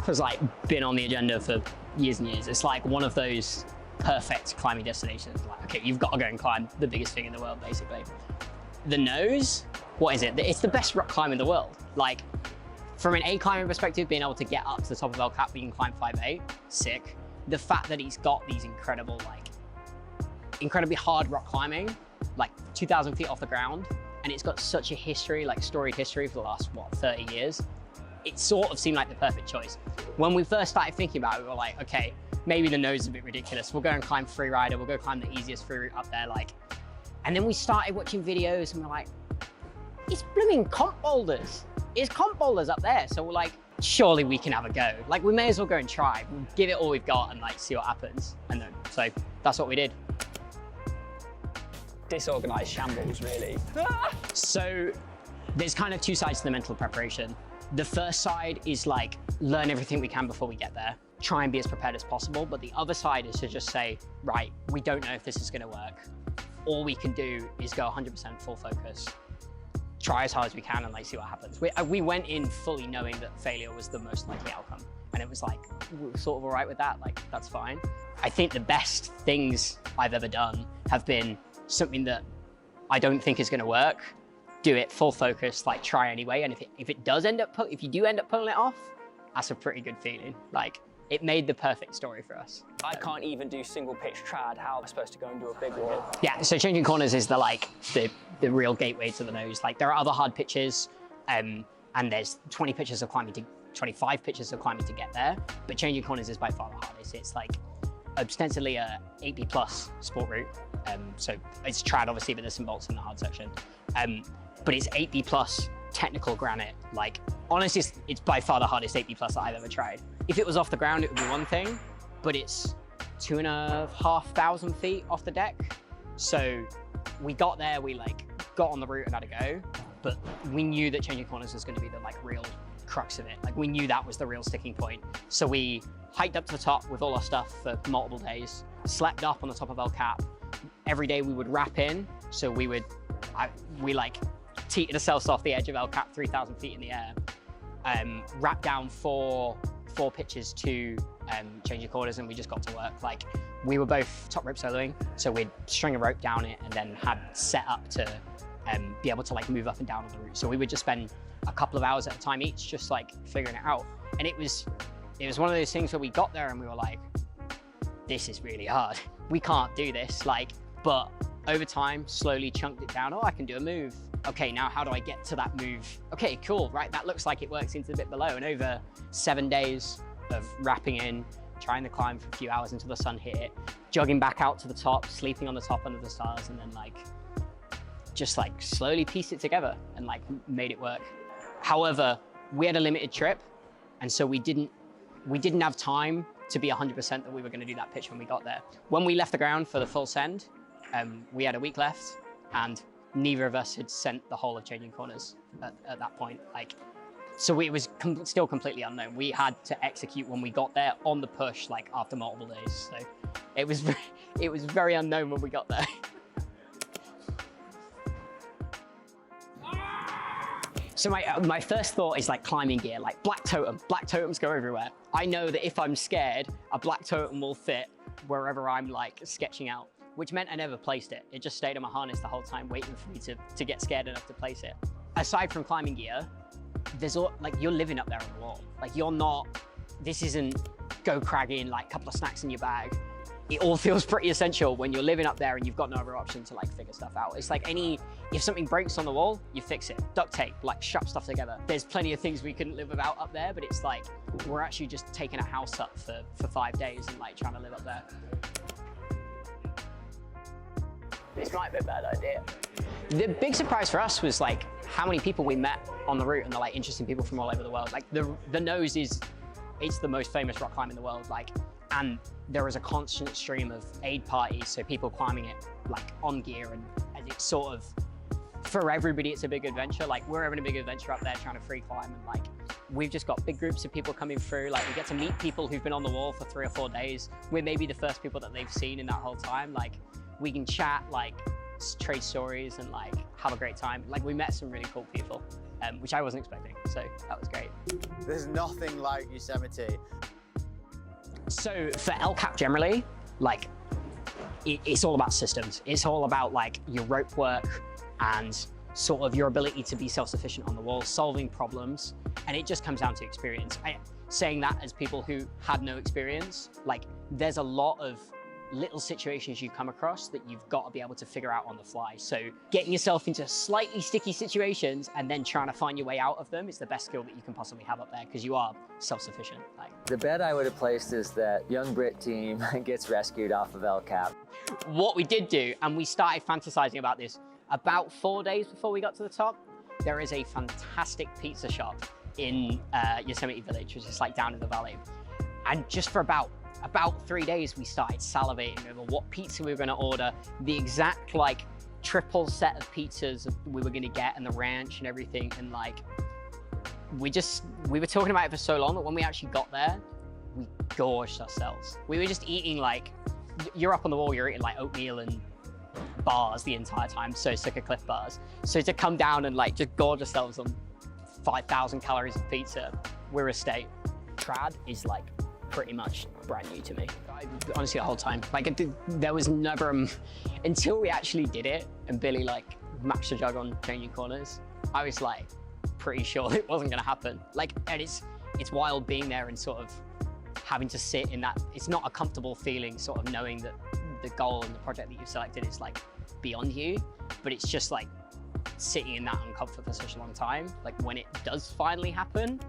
has like been on the agenda for years and years. It's like one of those perfect climbing destinations. Like, okay, you've got to go and climb the biggest thing in the world, basically. The nose, what is it? It's the best rock climb in the world. Like, from an A climbing perspective, being able to get up to the top of El Cap, you can climb 5'8", sick. The fact that he's got these incredible, like, incredibly hard rock climbing, like 2,000 feet off the ground, and it's got such a history, like storied history for the last, what, 30 years. It sort of seemed like the perfect choice. When we first started thinking about it, we were like, okay, maybe the nose is a bit ridiculous. We'll go and climb Free Rider. We'll go climb the easiest free route up there. Like, and then we started watching videos and we're like, it's blooming comp boulders. It's comp boulders up there. So we're like, surely we can have a go. Like, we may as well go and try. We'll give it all we've got and like see what happens. And then, so that's what we did. Disorganized shambles, really. So there's kind of two sides to the mental preparation. The first side is like, learn everything we can before we get there. Try and be as prepared as possible. But the other side is to just say, right, we don't know if this is gonna work. All we can do is go 100% full focus. Try as hard as we can and like see what happens. We went in fully knowing that failure was the most likely outcome. And it was like, we were sort of all right with that, like, that's fine. I think the best things I've ever done have been something that I don't think is gonna work, do it full focus, like try anyway. And if it does end up, if you do end up pulling it off, that's a pretty good feeling. Like, it made the perfect story for us. I can't even do single pitch trad. How am I supposed to go and do a big wall? Yeah, so changing corners is the real gateway to the nose. Like, there are other hard pitches, and there's 20 pitches of climbing to 25 pitches of climbing to get there. But changing corners is by far the hardest. It's like ostensibly a 8B plus sport route. So it's trad obviously, but there's some bolts in the hard section. But it's 8B plus technical granite. Like, honestly, it's by far the hardest 8B plus that I've ever tried. If it was off the ground, it would be one thing, but it's 2,500 feet off the deck. So we got there, we like got on the route and had a go, but we knew that changing corners was gonna be the like real crux of it. Like, we knew that was the real sticking point. So we hiked up to the top with all our stuff for multiple days, slept up on the top of El Cap. Every day we would wrap in. So we like teetered ourselves off the edge of El Cap 3,000 feet in the air, wrapped down four pitches to changing corners, and we just got to work. Like, we were both top rope soloing, so we'd string a rope down it and then had set up to be able to like move up and down on the route. So we would just spend a couple of hours at a time each, just like figuring it out. And it was one of those things where we got there and we were like, this is really hard. We can't do this. Like, but over time, slowly chunked it down. Oh, I can do a move. Okay, now how do I get to that move? Okay, cool, right? That looks like it works into the bit below. And over 7 days of wrapping in, trying to climb for a few hours until the sun hit it, jogging back out to the top, sleeping on the top under the stars, and then like, just like slowly pieced it together and like made it work. However, we had a limited trip, and so we didn't have time to be 100% that we were going to do that pitch when we got there. When we left the ground for the full send, we had a week left, and neither of us had sent the whole of changing corners at that point. Like, so it was still completely unknown. We had to execute when we got there on the push, like after multiple days. So it was very unknown when we got there. So my first thought is like climbing gear, like black totem. Black totems go everywhere. I know that if I'm scared, a black totem will fit wherever I'm like sketching out, which meant I never placed it. It just stayed on my harness the whole time, waiting for me to get scared enough to place it. Aside from climbing gear, there's like, you're living up there on the wall. Like, you're not, this isn't go cragging, like a couple of snacks in your bag. It all feels pretty essential when you're living up there and you've got no other option to like figure stuff out. It's like if something breaks on the wall, you fix it. Duct tape, like strap stuff together. There's plenty of things we couldn't live without up there, but it's like, we're actually just taking a house up for 5 days and like trying to live up there. This might be a bad idea. The big surprise for us was like how many people we met on the route, and the like interesting people from all over the world. Like the nose it's the most famous rock climb in the world. Like, and there is a constant stream of aid parties, so people climbing it like on gear, and it's sort of, for everybody, it's a big adventure. Like, we're having a big adventure up there trying to free climb, and like, we've just got big groups of people coming through. Like, we get to meet people who've been on the wall for 3 or 4 days. We're maybe the first people that they've seen in that whole time. Like, we can chat, like trade stories, and like have a great time. Like, we met some really cool people. which I wasn't expecting. So that was great. There's nothing like Yosemite. So for El Cap generally, like it's all about systems. It's all about like your rope work and sort of your ability to be self-sufficient on the wall, solving problems, and it just comes down to experience. Saying that as people who had no experience, like there's a lot of little situations you come across that you've got to be able to figure out on the fly. So getting yourself into slightly sticky situations and then trying to find your way out of them is the best skill that you can possibly have up there, because you are self-sufficient. Like, the bet I would have placed is that young Brit team gets rescued off of El Cap. what we did do, and we started fantasizing about this about 4 days before we got to the top, there is a fantastic pizza shop in Yosemite Village, which is like down in the valley. And just for about 3 days, we started salivating over what pizza we were going to order, the exact like triple set of pizzas we were going to get, and the ranch and everything. And like, we were talking about it for so long that when we actually got there, we gorged ourselves. We were just eating like, you're up on the wall, you're eating like oatmeal and bars the entire time, so Sucker Cliff bars. So to come down and like just gorge ourselves on 5,000 calories of pizza, we're a state. Trad is like pretty much brand new to me. Honestly, the whole time, like there was never, until we actually did it and Billy like matched the jug on changing corners, I was like pretty sure it wasn't gonna happen. Like, and it's wild being there and sort of having to sit in that. It's not a comfortable feeling, sort of knowing that the goal and the project that you've selected is like beyond you, but it's just like sitting in that uncomfort for such a long time. Like when it does finally happen,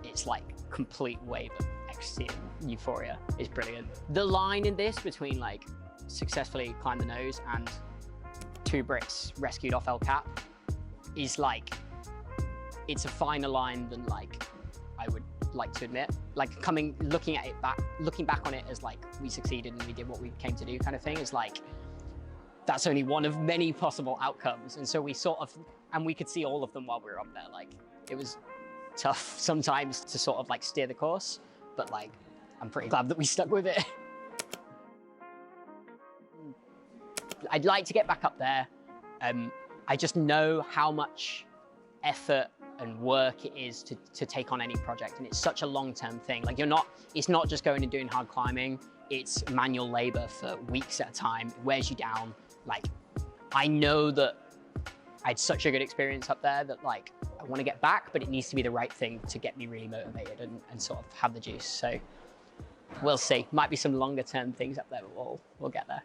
it's like complete wave of ecstasy and euphoria. It's brilliant. The line in this between like successfully climb the nose and 2 Brits rescued off El Cap is like, it's a finer line than like I would like to admit. Like looking back on it as like we succeeded and we did what we came to do kind of thing, is like, that's only one of many possible outcomes. And so we sort of, and we could see all of them while we were up there. Like, it was tough sometimes to sort of like steer the course, but like, I'm pretty glad that we stuck with it. I'd like to get back up there. I just know how much effort and work it is to take on any project, and it's such a long-term thing. Like it's not just going and doing hard climbing, it's manual labor for weeks at a time. It wears you down. Like, I know that I had such a good experience up there that like, I want to get back, but it needs to be the right thing to get me really motivated and sort of have the juice. So we'll see. Might be some longer term things up there, but we'll get there.